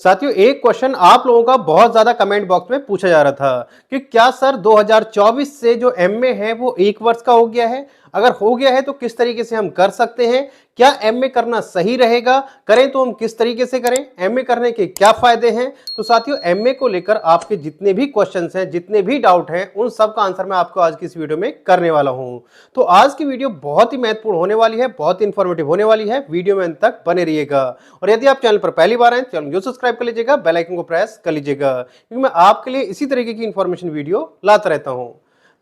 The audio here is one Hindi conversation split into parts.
साथियों, एक क्वेश्चन आप लोगों का बहुत ज्यादा कमेंट बॉक्स में पूछा जा रहा था कि क्या सर 2024 से जो एमए है वो 1 वर्ष का हो गया है। अगर हो गया है तो किस तरीके से हम कर सकते हैं, क्या एमए करना सही रहेगा, करें तो हम किस तरीके से करें, एमए करने के क्या फायदे हैं। तो साथियों, एमए को लेकर आपके जितने भी क्वेश्चंस हैं, जितने भी डाउट हैं, उन सब का आंसर मैं आपको आज की इस वीडियो में करने वाला हूं। तो आज की वीडियो बहुत ही महत्वपूर्ण होने वाली है, बहुत ही इंफॉर्मेटिव होने वाली है। वीडियो में अंत तक बने रहिएगा। और यदि आप चैनल पर पहली बार आए, चैनल को सब्सक्राइब कर लीजिएगा, बेल आइकन को प्रेस कर लीजिएगा, क्योंकि मैं आपके लिए इसी तरीके की इंफॉर्मेशन वीडियो लाता रहता हूं।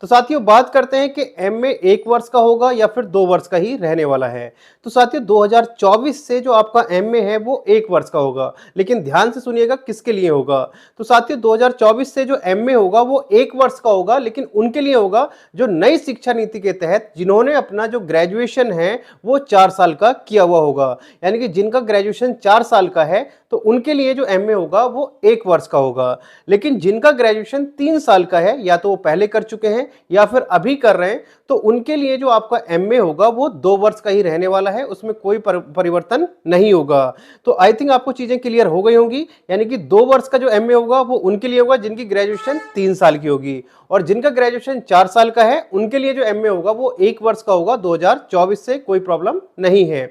तो साथियों, बात करते हैं कि एमए 1 वर्ष का होगा या फिर 2 वर्ष का ही रहने वाला है। तो साथियों, 2024 से जो आपका एमए है वो 1 वर्ष का होगा, लेकिन ध्यान से सुनिएगा किसके लिए होगा। तो साथियों, 2024 से जो एमए होगा वो 1 वर्ष का होगा, लेकिन उनके लिए होगा जो नई शिक्षा नीति के तहत जिन्होंने अपना जो ग्रेजुएशन है वो 4 साल का किया हुआ होगा। यानी कि जिनका ग्रेजुएशन 4 साल का है तो उनके लिए जो एमए होगा वो 1 वर्ष का होगा। लेकिन जिनका ग्रेजुएशन 3 साल का है, या तो वो पहले कर चुके हैं या फिर अभी कर रहे हैं, तो उनके लिए जो आपका एमए होगा वो 2 वर्ष का ही रहने वाला है, उसमें कोई परिवर्तन नहीं होगा। तो आई थिंक आपको चीजें क्लियर हो गई होंगी। यानी कि 2 वर्ष का जो एमए होगा वो उनके लिए होगा जिनकी ग्रेजुएशन 3 साल की होगी, और जिनका ग्रेजुएशन 4 साल का है उनके लिए जो एमए होगा वो 1 वर्ष का होगा। 2024 से कोई प्रॉब्लम नहीं है।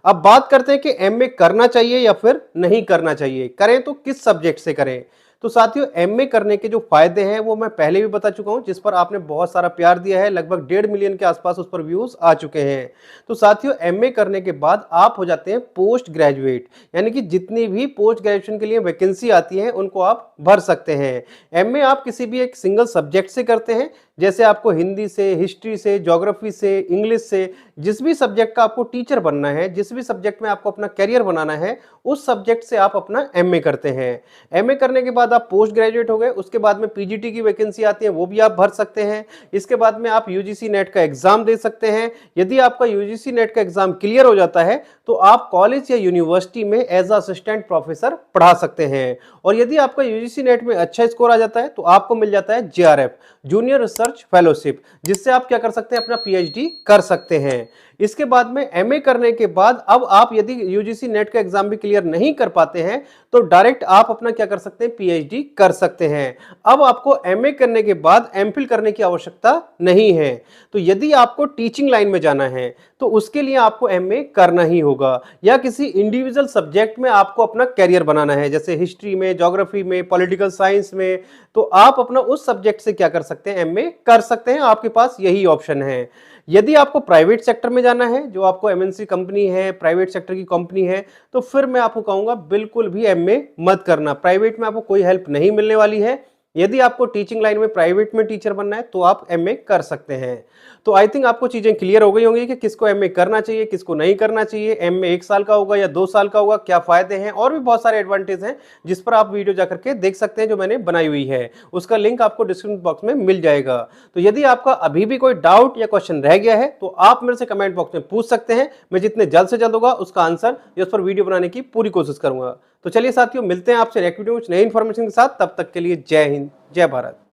अब बात करते हैं कि एमए करना चाहिए या फिर नहीं करना चाहिए, करें तो किस सब्जेक्ट से करें। तो साथियों, एमए करने के जो फायदे हैं वो मैं पहले भी बता चुका हूं, जिस पर आपने बहुत सारा प्यार दिया है। लगभग 1.5 मिलियन के आसपास उस पर व्यूज आ चुके हैं। तो साथियों, एमए करने के बाद आप हो जाते हैं पोस्ट ग्रेजुएट, यानी कि जितनी भी पोस्ट ग्रेजुएशन के लिए वैकेंसी आती है उनको आप भर सकते हैं। एमए आप किसी भी एक सिंगल सब्जेक्ट से करते हैं, जैसे आपको हिंदी से, हिस्ट्री से, ज्योग्राफी से, इंग्लिश से, जिस भी सब्जेक्ट का आपको टीचर बनना है, जिस भी सब्जेक्ट में आपको अपना करियर बनाना है, उस सब्जेक्ट से आप अपना एमए करते हैं। एमए करने के बाद आप पोस्ट ग्रेजुएट हो गए, उसके बाद में पीजीटी की वैकेंसी आती है, वो भी आप भर सकते हैं। इसके बाद में आप यूजीसी नेट का एग्जाम दे सकते हैं। यदि आपका यूजीसी नेट का एग्जाम क्लियर हो जाता है तो आप कॉलेज या यूनिवर्सिटी में एज असिस्टेंट प्रोफेसर पढ़ा सकते हैं। और यदि आपका यूजीसी नेट में अच्छा स्कोर आ जाता है तो आपको मिल जाता है जेआरएफ, जूनियर रिसर्च फेलोशिप, जिससे आप क्या कर सकते हैं, अपना पीएचडी कर सकते हैं। इसके बाद में एमए करने के बाद अब आप यदि यूजीसी नेट का एग्जाम भी क्लियर नहीं कर पाते हैं तो डायरेक्ट आप अपना क्या कर सकते हैं, पीएचडी कर सकते हैं। अब आपको एमए करने के बाद एमफिल करने की आवश्यकता नहीं है। तो यदि आपको टीचिंग लाइन में जाना है तो उसके लिए आपको एमए करना ही होगा, या किसी इंडिविजुअल सब्जेक्ट में आपको अपना करियर बनाना है, जैसे हिस्ट्री में, ज्योग्राफी में, पॉलिटिकल साइंस में, तो आप अपना उस सब्जेक्ट से क्या कर सकते हैं, एमए कर सकते हैं। आपके पास यही ऑप्शन है। यदि आपको प्राइवेट सेक्टर में जाना है, जो आपको एमएनसी कंपनी है, प्राइवेट सेक्टर की कंपनी है, तो फिर मैं आपको कहूंगा बिल्कुल भी एमए मत करना। प्राइवेट में आपको कोई हेल्प नहीं मिलने वाली है। यदि आपको टीचिंग लाइन में प्राइवेट में टीचर बनना है तो आप एमए कर सकते हैं। तो आई थिंक आपको चीजें क्लियर हो गई होंगी कि किसको एमए करना चाहिए, किसको नहीं करना चाहिए, एमए 1 साल का होगा या 2 साल का होगा, क्या फायदे हैं, और भी बहुत सारे एडवांटेज हैं जिस पर आप वीडियो जाकर के देख सकते हैं, जो मैंने बनाई हुई है। उसका लिंक आपको डिस्क्रिप्शन बॉक्स में मिल जाएगा। तो यदि आपका अभी भी कोई डाउट या क्वेश्चन रह गया है तो आप मेरे से कमेंट बॉक्स में पूछ सकते हैं। मैं जितने जल्द से जल्द होगा उसका आंसर या उस पर वीडियो बनाने की पूरी कोशिश करूंगा। तो चलिए साथियों, मिलते हैं आपसे नेक्स्ट वीडियो में कुछ नई इंफॉर्मेशन के साथ। तब तक के लिए जय हिंद, जय भारत।